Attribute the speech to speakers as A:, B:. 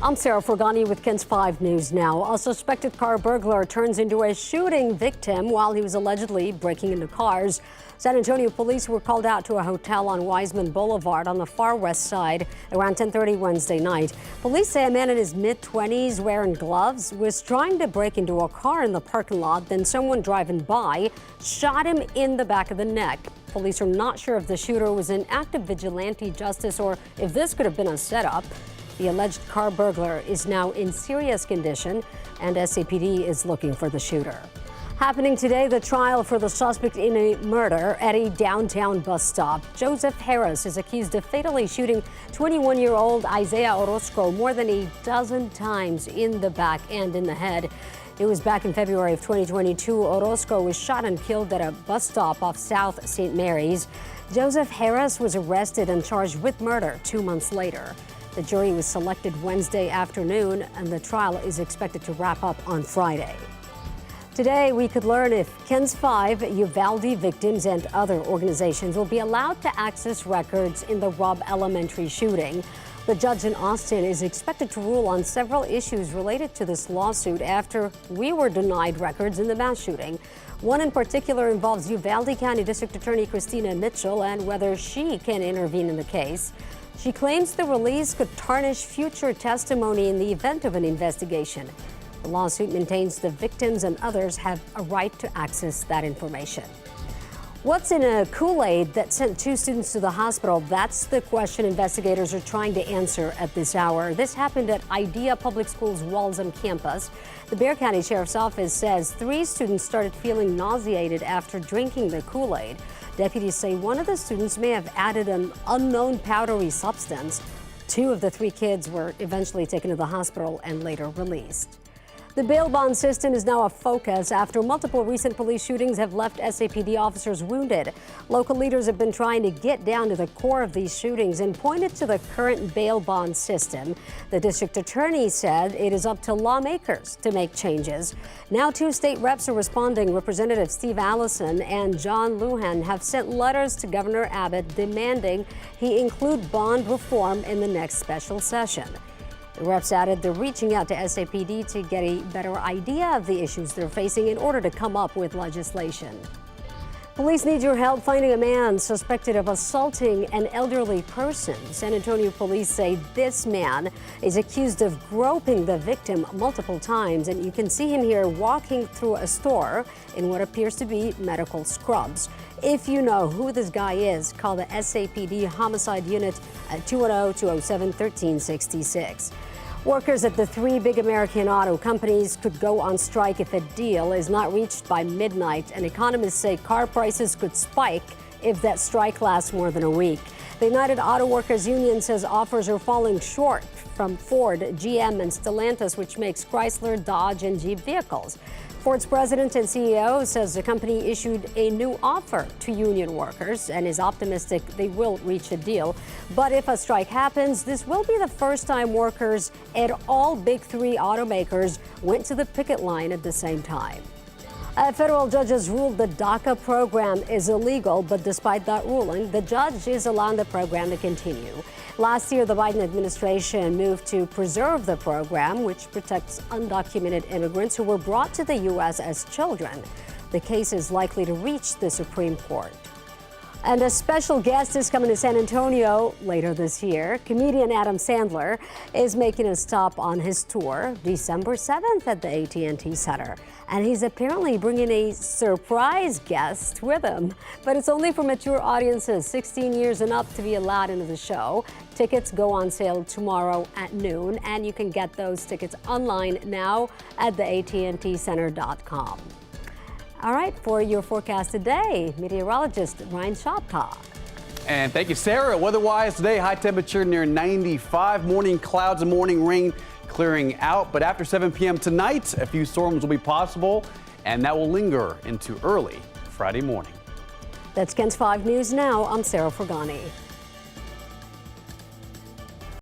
A: I'm Sarah Forgani with KENS 5 News Now. A suspected car burglar turns into a shooting victim while he was allegedly breaking into cars. San Antonio police were called out to a hotel on Wiseman Boulevard on the far west side around 10:30 Wednesday night. Police say a man in his mid-20s wearing gloves was trying to break into a car in the parking lot. Then someone driving by shot him in the back of the neck. Police are not sure if the shooter was an act of vigilante justice or if this could have been a setup. The alleged car burglar is now in serious condition, and SAPD is looking for the shooter. Happening today, the trial for the suspect in a murder at a downtown bus stop. Joseph Harris is accused of fatally shooting 21-year-old Isaiah Orozco more than a dozen times in the back and in the head. It was back in February of 2022. Orozco was shot and killed at a bus stop off South St. Mary's. Joseph Harris was arrested and charged with murder 2 months later. The jury was selected Wednesday afternoon, and the trial is expected to wrap up on Friday. Today, we could learn if KENS 5, Uvalde victims, and other organizations will be allowed to access records in the Robb Elementary shooting. The judge in Austin is expected to rule on several issues related to this lawsuit after we were denied records in the mass shooting. One in particular involves Uvalde County District Attorney Christina Mitchell and whether she can intervene in the case. She claims the release could tarnish future testimony in the event of an investigation. The lawsuit maintains the victims and others have a right to access that information. What's in a Kool-Aid that sent 2 students to the hospital? That's the question investigators are trying to answer at this hour. This happened at Idea Public School's Walzem campus. The Bexar County Sheriff's Office says 3 students started feeling nauseated after drinking the Kool-Aid. Deputies say one of the students may have added an unknown powdery substance. 2 of the 3 kids were eventually taken to the hospital and later released. The bail bond system is now a focus after multiple recent police shootings have left SAPD officers wounded. Local leaders have been trying to get down to the core of these shootings and pointed to the current bail bond system. The district attorney said it is up to lawmakers to make changes. Now 2 state reps are responding. Representative Steve Allison and John Lujan have sent letters to Governor Abbott demanding he include bond reform in the next special session. The reps added they're reaching out to SAPD to get a better idea of the issues they're facing in order to come up with legislation. Police need your help finding a man suspected of assaulting an elderly person. San Antonio police say this man is accused of groping the victim multiple times, and you can see him here walking through a store in what appears to be medical scrubs. If you know who this guy is, call the SAPD Homicide Unit at 210-207-1366. Workers at the 3 big American auto companies could go on strike if a deal is not reached by midnight, and economists say car prices could spike if that strike lasts more than a week. The United Auto Workers Union says offers are falling short from Ford, GM, and Stellantis, which makes Chrysler, Dodge, and Jeep vehicles. Ford's president and CEO says the company issued a new offer to union workers and is optimistic they will reach a deal. But if a strike happens, this will be the first time workers at all big 3 automakers went to the picket line at the same time. A federal judge has ruled the DACA program is illegal, but despite that ruling, the judge is allowing the program to continue. Last year, the Biden administration moved to preserve the program, which protects undocumented immigrants who were brought to the U.S. as children. The case is likely to reach the Supreme Court. And a special guest is coming to San Antonio later this year. Comedian Adam Sandler is making a stop on his tour December 7th at the AT&T Center. And he's apparently bringing a surprise guest with him. But it's only for mature audiences 16 years and up to be allowed into the show. Tickets go on sale tomorrow at noon, and you can get those tickets online now at theattcenter.com. All right, for your forecast today, meteorologist Ryan Shoptaw.
B: And thank you, Sarah. Weather-wise today, high temperature near 95, morning clouds and morning rain clearing out. But after 7 p.m. tonight, a few storms will be possible, and that will linger into early Friday morning.
A: That's KENS 5 News Now. I'm Sarah Forgani.